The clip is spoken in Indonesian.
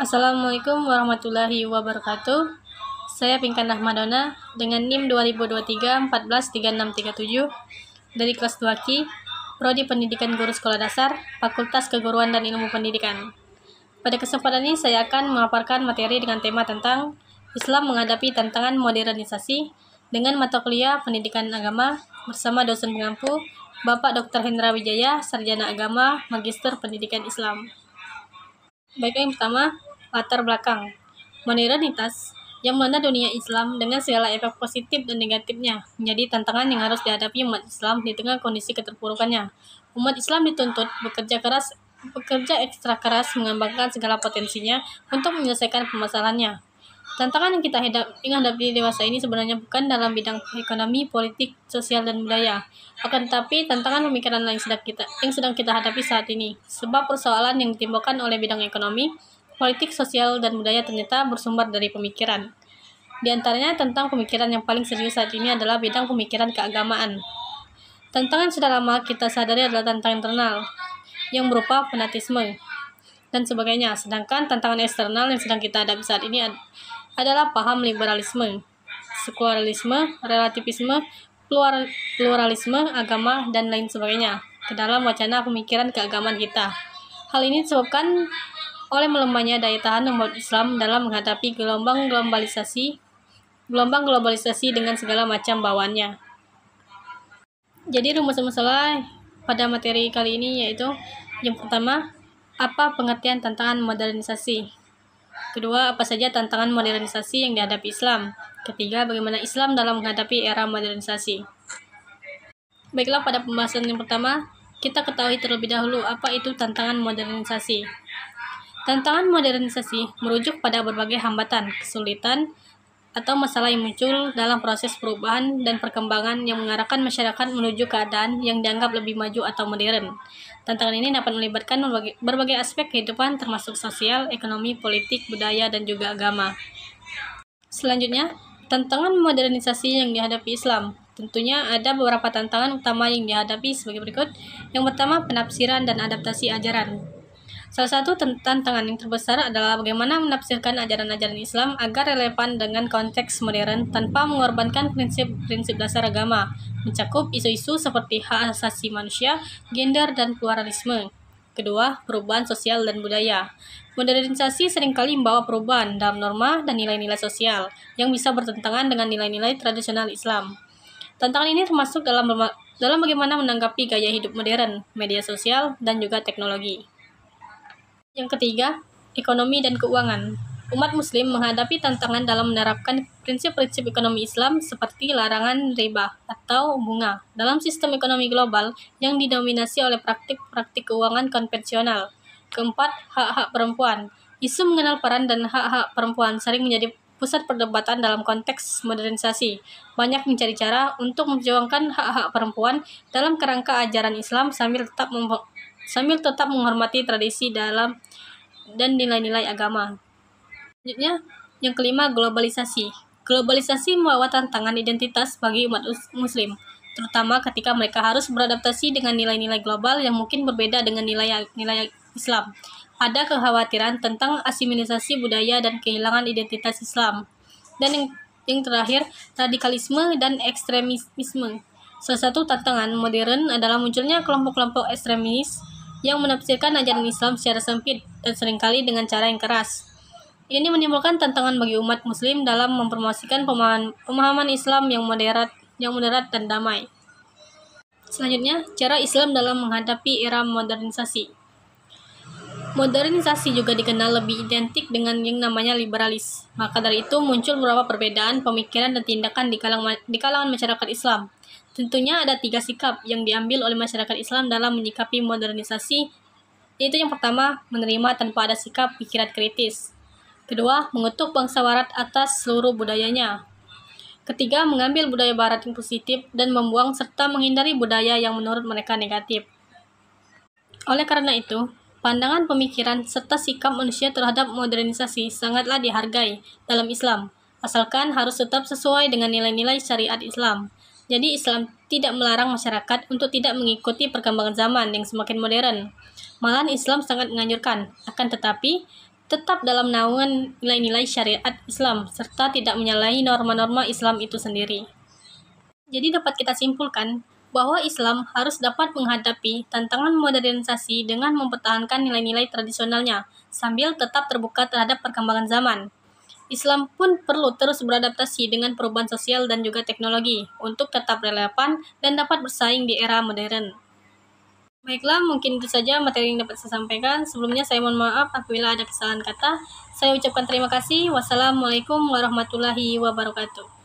Assalamualaikum warahmatullahi wabarakatuh. Saya Pinkan Rahmadona dengan NIM 2023 143637 dari kelas 2Q, Prodi Pendidikan Guru Sekolah Dasar, Fakultas Keguruan dan Ilmu Pendidikan. Pada kesempatan ini saya akan memaparkan materi dengan tema tentang Islam menghadapi tantangan modernisasi dengan mata kuliah Pendidikan Agama bersama dosen pengampu Bapak Dr. Hendra Wijaya, Sarjana Agama, Magister Pendidikan Islam. Baik, yang pertama, latar belakang. Modernitas yang melanda dunia Islam dengan segala efek positif dan negatifnya menjadi tantangan yang harus dihadapi umat Islam di tengah kondisi keterpurukannya. Umat Islam dituntut bekerja ekstra keras mengembangkan segala potensinya untuk menyelesaikan permasalahannya. Tantangan yang kita hadapi dewasa ini sebenarnya bukan dalam bidang ekonomi, politik, sosial, dan budaya, akan tetapi tantangan pemikiran lain yang sedang kita hadapi saat ini. Sebab persoalan yang ditimbulkan oleh bidang ekonomi, politik, sosial, dan budaya ternyata bersumber dari pemikiran. Di antaranya tentang pemikiran yang paling serius saat ini adalah bidang pemikiran keagamaan. Tantangan sudah lama kita sadari adalah tantangan internal, yang berupa fanatisme dan sebagainya. Sedangkan tantangan eksternal yang sedang kita hadapi saat ini adalah paham liberalisme, sekularisme, relativisme, pluralisme, agama, dan lain sebagainya ke dalam wacana pemikiran keagamaan kita. Hal ini disebabkan oleh melemahnya daya tahan umat Islam dalam menghadapi gelombang globalisasi dengan segala macam bawaannya. Jadi rumus masalah pada materi kali ini yaitu yang pertama, apa pengertian tantangan modernisasi? Kedua, apa saja tantangan modernisasi yang dihadapi Islam? Ketiga, bagaimana Islam dalam menghadapi era modernisasi? Baiklah, pada pembahasan yang pertama, kita ketahui terlebih dahulu apa itu tantangan modernisasi. Tantangan modernisasi merujuk pada berbagai hambatan, kesulitan, atau masalah yang muncul dalam proses perubahan dan perkembangan yang mengarahkan masyarakat menuju keadaan yang dianggap lebih maju atau modern. Tantangan ini dapat melibatkan berbagai aspek kehidupan termasuk sosial, ekonomi, politik, budaya, dan juga agama. Selanjutnya, tantangan modernisasi yang dihadapi Islam. Tentunya ada beberapa tantangan utama yang dihadapi sebagai berikut. Yang pertama, penafsiran dan adaptasi ajaran. Salah satu tantangan yang terbesar adalah bagaimana menafsirkan ajaran-ajaran Islam agar relevan dengan konteks modern tanpa mengorbankan prinsip-prinsip dasar agama, mencakup isu-isu seperti hak asasi manusia, gender, dan pluralisme. Kedua, perubahan sosial dan budaya. Modernisasi seringkali membawa perubahan dalam norma dan nilai-nilai sosial yang bisa bertentangan dengan nilai-nilai tradisional Islam. Tantangan ini termasuk dalam bagaimana menanggapi gaya hidup modern, media sosial, dan juga teknologi. Yang ketiga, ekonomi dan keuangan. Umat Muslim menghadapi tantangan dalam menerapkan prinsip-prinsip ekonomi Islam seperti larangan riba atau bunga dalam sistem ekonomi global yang didominasi oleh praktik-praktik keuangan konvensional. Keempat, hak-hak perempuan. Isu mengenal peran dan hak-hak perempuan sering menjadi pusat perdebatan dalam konteks modernisasi. Banyak mencari cara untuk memperjuangkan hak-hak perempuan dalam kerangka ajaran Islam sambil tetap menghormati tradisi dan nilai-nilai agama. Selanjutnya, yang kelima, globalisasi. Globalisasi membawa tantangan identitas bagi umat Muslim, terutama ketika mereka harus beradaptasi dengan nilai-nilai global yang mungkin berbeda dengan nilai Islam. Ada kekhawatiran tentang asimilasi budaya dan kehilangan identitas Islam. Dan yang terakhir, radikalisme dan ekstremisme. Salah satu tantangan modern adalah munculnya kelompok-kelompok ekstremis yang menafsirkan ajaran Islam secara sempit dan seringkali dengan cara yang keras. Ini menimbulkan tantangan bagi umat Muslim dalam mempromosikan pemahaman Islam yang moderat dan damai. Selanjutnya, cara Islam dalam menghadapi era modernisasi. Modernisasi juga dikenal lebih identik dengan yang namanya liberalis. Maka dari itu muncul beberapa perbedaan pemikiran dan tindakan di kalangan masyarakat Islam. Tentunya ada 3 sikap yang diambil oleh masyarakat Islam dalam menyikapi modernisasi, yaitu yang pertama, menerima tanpa ada sikap pikiran kritis. Kedua, mengutuk bangsa Barat atas seluruh budayanya. Ketiga, mengambil budaya Barat yang positif dan membuang serta menghindari budaya yang menurut mereka negatif. Oleh karena itu, pandangan pemikiran serta sikap manusia terhadap modernisasi sangatlah dihargai dalam Islam, asalkan harus tetap sesuai dengan nilai-nilai syariat Islam. Jadi Islam tidak melarang masyarakat untuk tidak mengikuti perkembangan zaman yang semakin modern. Malahan Islam sangat menganjurkan, akan tetapi tetap dalam naungan nilai-nilai syariat Islam, serta tidak menyalahi norma-norma Islam itu sendiri. Jadi dapat kita simpulkan bahwa Islam harus dapat menghadapi tantangan modernisasi dengan mempertahankan nilai-nilai tradisionalnya, sambil tetap terbuka terhadap perkembangan zaman. Islam pun perlu terus beradaptasi dengan perubahan sosial dan juga teknologi untuk tetap relevan dan dapat bersaing di era modern. Baiklah, mungkin itu saja materi yang dapat saya sampaikan. Sebelumnya saya mohon maaf apabila ada kesalahan kata. Saya ucapkan terima kasih. Wassalamualaikum warahmatullahi wabarakatuh.